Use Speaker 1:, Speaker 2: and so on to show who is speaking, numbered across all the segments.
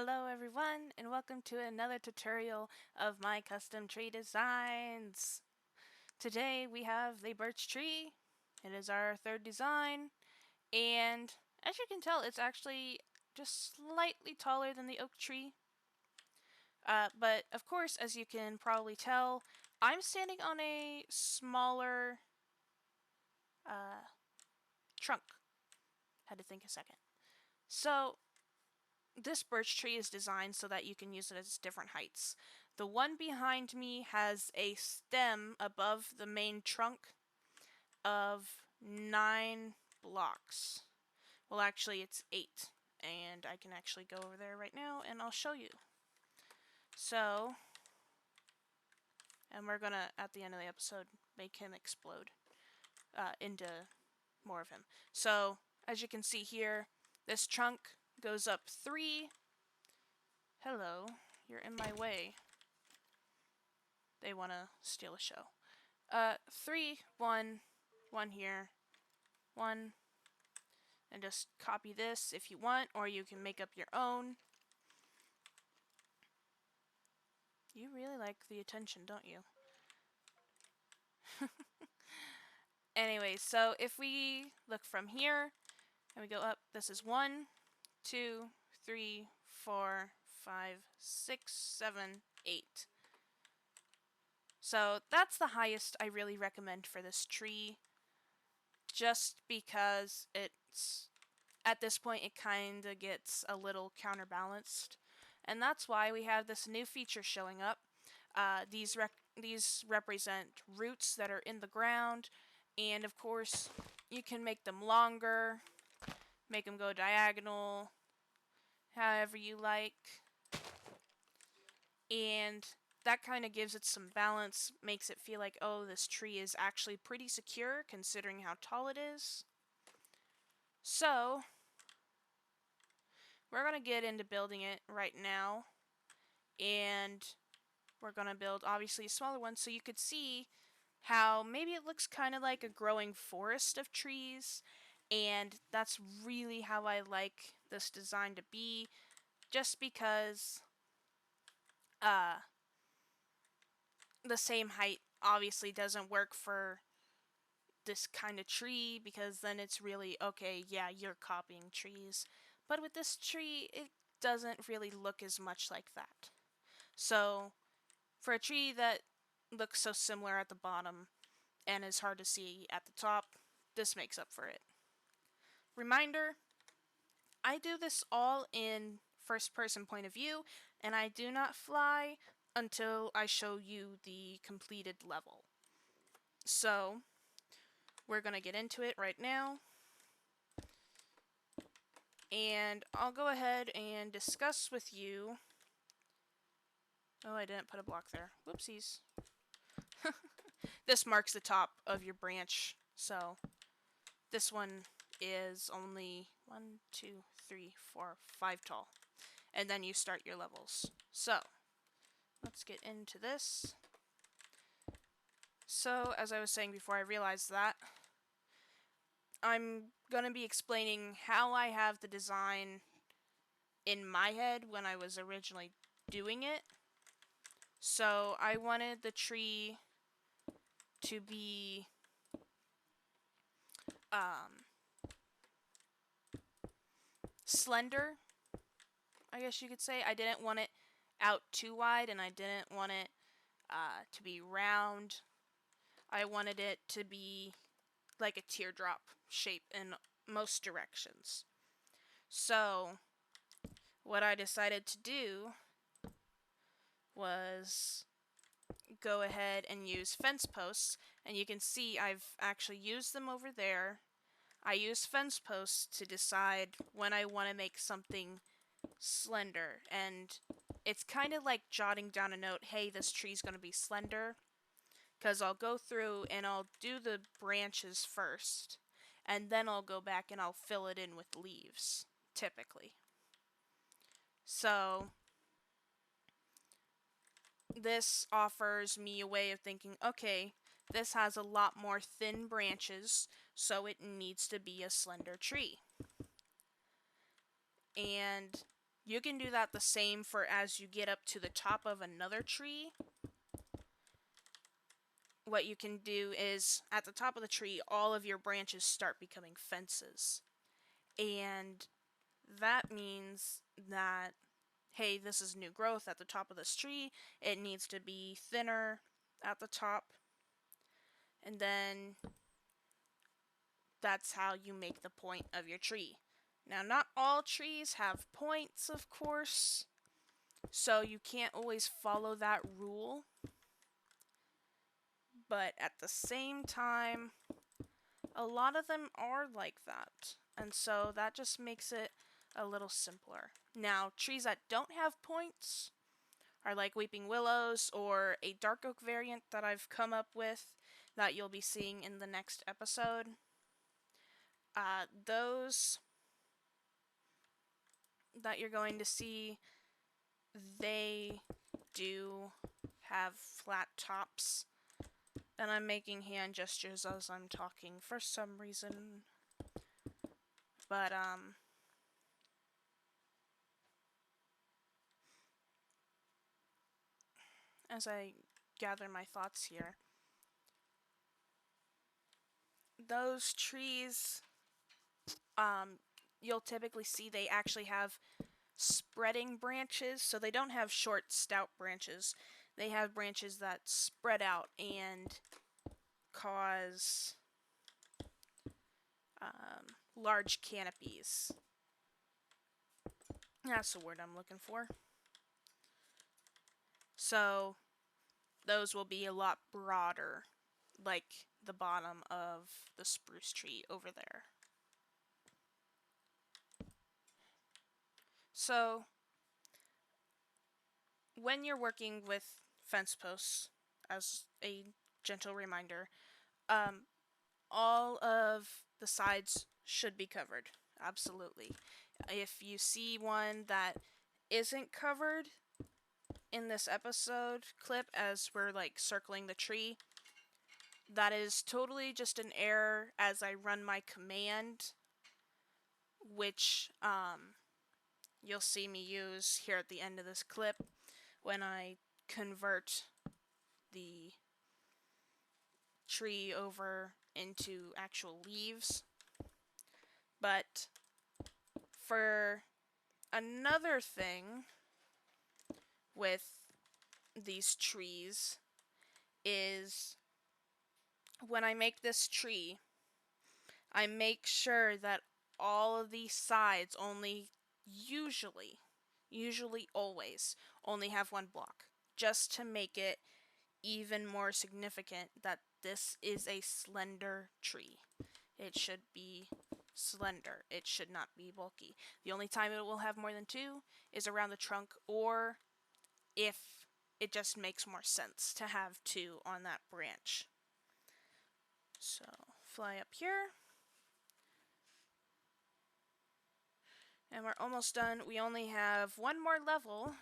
Speaker 1: Hello everyone, and welcome to another tutorial of my custom tree designs. Today we have the birch tree. It is our third design, and as you can tell, it's actually just slightly taller than the oak tree. But of course, as you can probably tell, I'm standing on a smaller trunk. Had to think a second. So this birch tree is designed so that you can use it as different heights. The one behind me has a stem above the main trunk of 9 blocks. Well, actually, it's 8. And I can actually go over there right now and I'll show you. So, and we're gonna, at the end of the episode, make him explode into more of him. So, as you can see here, this trunk goes up 3. Hello, you're in my way. They want to steal a show. 3, 1, 1 here, 1, and just copy this if you want, or you can make up your own. You really like the attention, don't you? Anyway, so if we look from here, and we go up, this is 1, 2, 3, 4, 5, 6, 7, 8. So that's the highest I really recommend for this tree, just because it's, at this point, it kind of gets a little counterbalanced. And that's why we have this new feature showing up. These represent roots that are in the ground, and of course, you can make them longer, make them go diagonal, however you like. And that kind of gives it some balance, makes it feel like, oh, this tree is actually pretty secure considering how tall it is. So, we're going to get into building it right now. And we're going to build, obviously, a smaller one so you could see how maybe it looks kind of like a growing forest of trees. And that's really how I like this design to be, just because the same height obviously doesn't work for this kind of tree, because then it's really, okay, yeah, you're copying trees. But with this tree, it doesn't really look as much like that. So, for a tree that looks so similar at the bottom and is hard to see at the top, this makes up for it. Reminder, I do this all in first person point of view, and I do not fly until I show you the completed level. So, we're going to get into it right now. And I'll go ahead and discuss with you. Oh, I didn't put a block there. Whoopsies. This marks the top of your branch, so this one is only 1, 2, 3, 4, 5 tall. And then you start your levels. So, let's get into this. So, as I was saying before I realized that, I'm going to be explaining how I have the design in my head when I was originally doing it. So, I wanted the tree to be slender, I guess you could say. I didn't want it out too wide, and I didn't want it to be round. I wanted it to be like a teardrop shape in most directions. So, what I decided to do was go ahead and use fence posts, and you can see I've actually used them over there. I use fence posts to decide when I want to make something slender, and it's kind of like jotting down a note, hey, this tree's going to be slender, because I'll go through and I'll do the branches first, and then I'll go back and I'll fill it in with leaves, typically. So, this offers me a way of thinking, okay, this has a lot more thin branches, so it needs to be a slender tree. And You can do that the same for as you get up to the top of another tree. What you can do is, at the top of the tree, all of your branches start becoming fences. And that means that, hey, this is new growth at the top of this tree. It needs to be thinner at the top. And then that's how you make the point of your tree. Now, not all trees have points, of course, so you can't always follow that rule. But at the same time, a lot of them are like that. And so that just makes it a little simpler. Now, trees that don't have points are like weeping willows or a dark oak variant that I've come up with that you'll be seeing in the next episode. Those that you're going to see, they do have flat tops. And I'm making hand gestures as I'm talking for some reason. But, as I gather my thoughts here, those trees, you'll typically see they actually have spreading branches, so they don't have short, stout branches. They have branches that spread out and cause large canopies. That's the word I'm looking for. So those will be a lot broader, like the bottom of the spruce tree over there. So when you're working with fence posts, as a gentle reminder, all of the sides should be covered. Absolutely. If you see one that isn't covered in this episode clip as we're like circling the tree, that is totally just an error as I run my command, which you'll see me use here at the end of this clip when I convert the tree over into actual leaves. But for another thing with these trees is when I make this tree, I make sure that all of these sides only usually always only have one block, just to make it even more significant that this is a slender tree. It should be slender. It should not be bulky. The only time it will have more than two is around the trunk, or if it just makes more sense to have two on that branch. So, fly up here. And we're almost done. We only have one more level,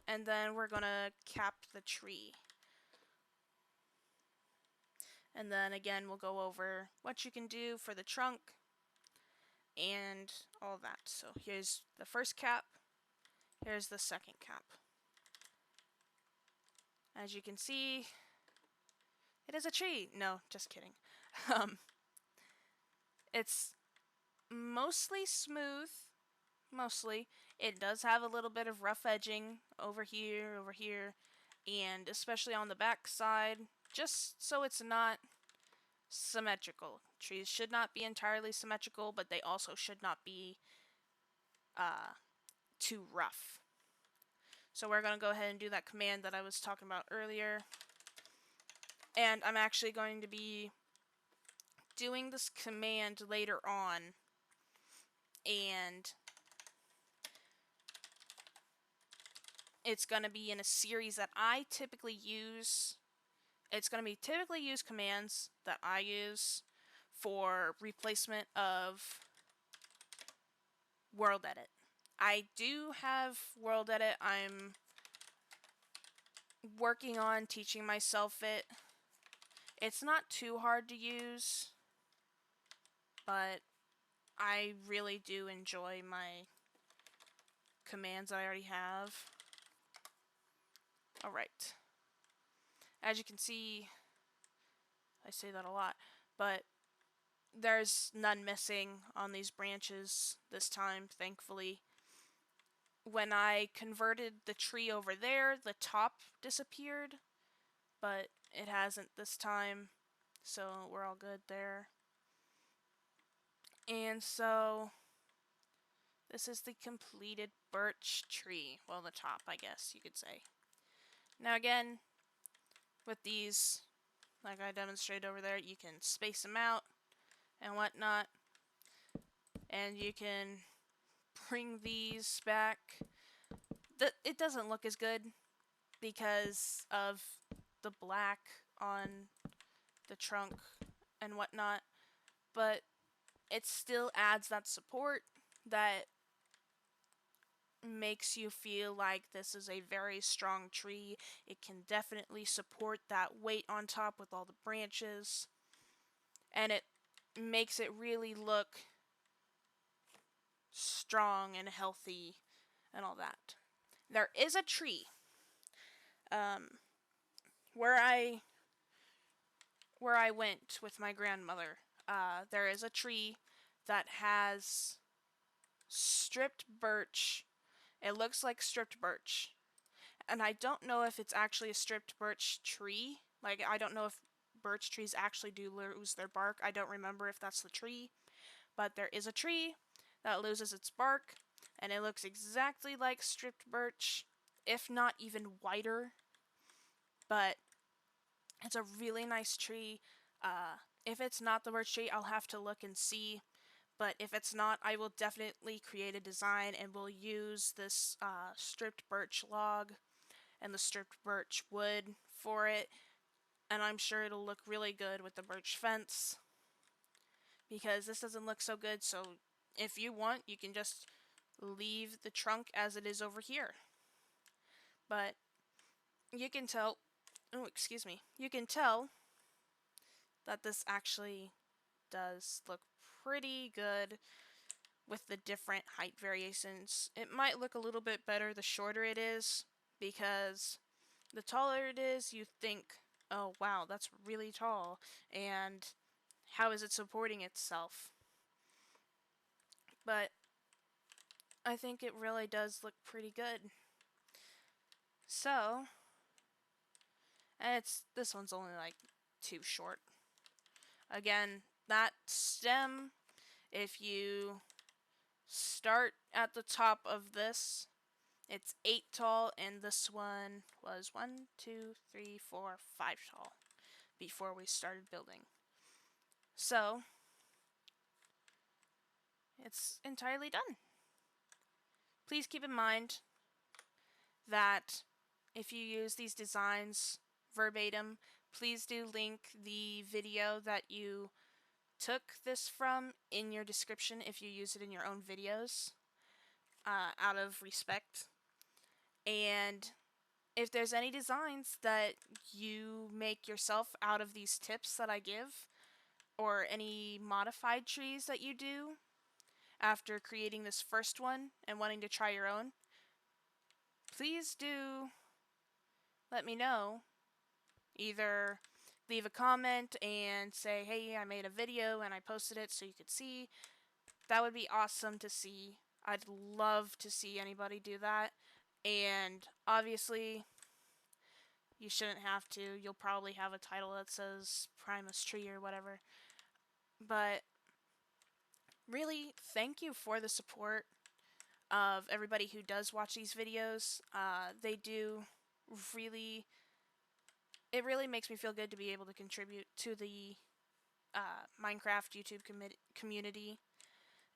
Speaker 1: and then we're gonna cap the tree. And then again, we'll go over what you can do for the trunk and all that. So here's the first cap. Here's the second cap. As you can see, it is a tree. No, just kidding. It's mostly smooth. Mostly. It does have a little bit of rough edging over here, and especially on the back side, just so it's not symmetrical. Trees should not be entirely symmetrical, but they also should not be too rough. So we're going to go ahead and do that command that I was talking about earlier. And I'm actually going to be doing this command later on, and it's going to be in a series that I typically use. It's going to be typically used commands that I use for replacement of World Edit. I do have World Edit. I'm working on teaching myself it. It's not too hard to use, but I really do enjoy my commands that I already have. Alright. As you can see, I say that a lot, but there's none missing on these branches this time, thankfully. When I converted the tree over there, the top disappeared, but it hasn't this time, so we're all good there. And so this is the completed birch tree. Well, the top, I guess you could say. Now again, with these, like I demonstrated over there, you can space them out and whatnot. And you can bring these back. It doesn't look as good because of the black on the trunk and whatnot, but it still adds that support that makes you feel like this is a very strong tree. It can definitely support that weight on top with all the branches, and it makes it really look strong and healthy and all that. There is a tree where I went with my grandmother. There is a tree that has stripped birch. It looks like stripped birch. And I don't know if it's actually a stripped birch tree. Like, I don't know if birch trees actually do lose their bark. I don't remember if that's the tree. But there is a tree that loses its bark. And it looks exactly like stripped birch, if not even whiter. But it's a really nice tree. If it's not the birch tree, I'll have to look and see. But if it's not, I will definitely create a design and we'll use this stripped birch log and the stripped birch wood for it. And I'm sure it'll look really good with the birch fence. Because this doesn't look so good, so if you want, you can just leave the trunk as it is over here. But you can tell, you can tell that this actually does look pretty good with the different height variations. It might look a little bit better the shorter it is, because the taller it is, you think, oh wow, that's really tall, and how is it supporting itself? But I think it really does look pretty good. So, and this one's only like too short. Again, that stem, if you start at the top of this, it's 8 tall, and this one was 1, 2, 3, 4, 5 tall before we started building. So, it's entirely done. Please keep in mind that if you use these designs verbatim, please do link the video that you took this from in your description if you use it in your own videos, out of respect. And if there's any designs that you make yourself out of these tips that I give, or any modified trees that you do after creating this first one and wanting to try your own, please do let me know. Either leave a comment and say, hey, I made a video and I posted it so you could see. That would be awesome to see. I'd love to see anybody do that. And obviously, you shouldn't have to. You'll probably have a title that says Primus Tree or whatever. But really, thank you for the support of everybody who does watch these videos. They do really, it really makes me feel good to be able to contribute to the Minecraft YouTube community,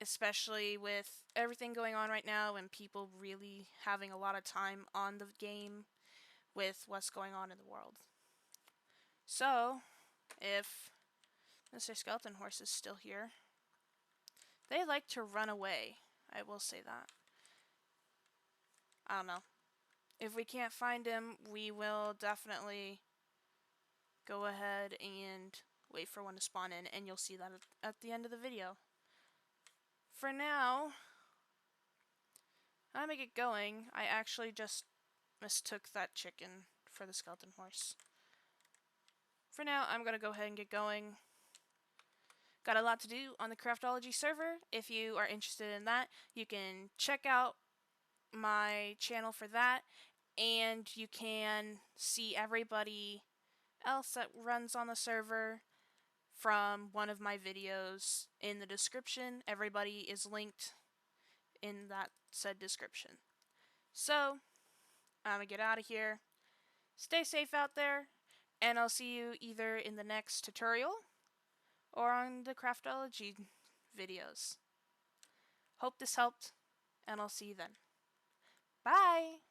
Speaker 1: especially with everything going on right now and people really having a lot of time on the game with what's going on in the world. So, if Mr. Skeleton Horse is still here, they like to run away. I will say that. I don't know. If we can't find him, we will definitely go ahead and wait for one to spawn in, and you'll see that at the end of the video. For now, I'm gonna get going. I actually just mistook that chicken for the skeleton horse. For now, I'm gonna go ahead and get going. Got a lot to do on the Craftology server. If you are interested in that, you can check out my channel for that, and you can see everybody else that runs on the server from one of my videos in the description. Everybody is linked in that said description. So, I'm gonna get out of here. Stay safe out there, and I'll see you either in the next tutorial or on the Craftology videos. Hope this helped, and I'll see you then. Bye!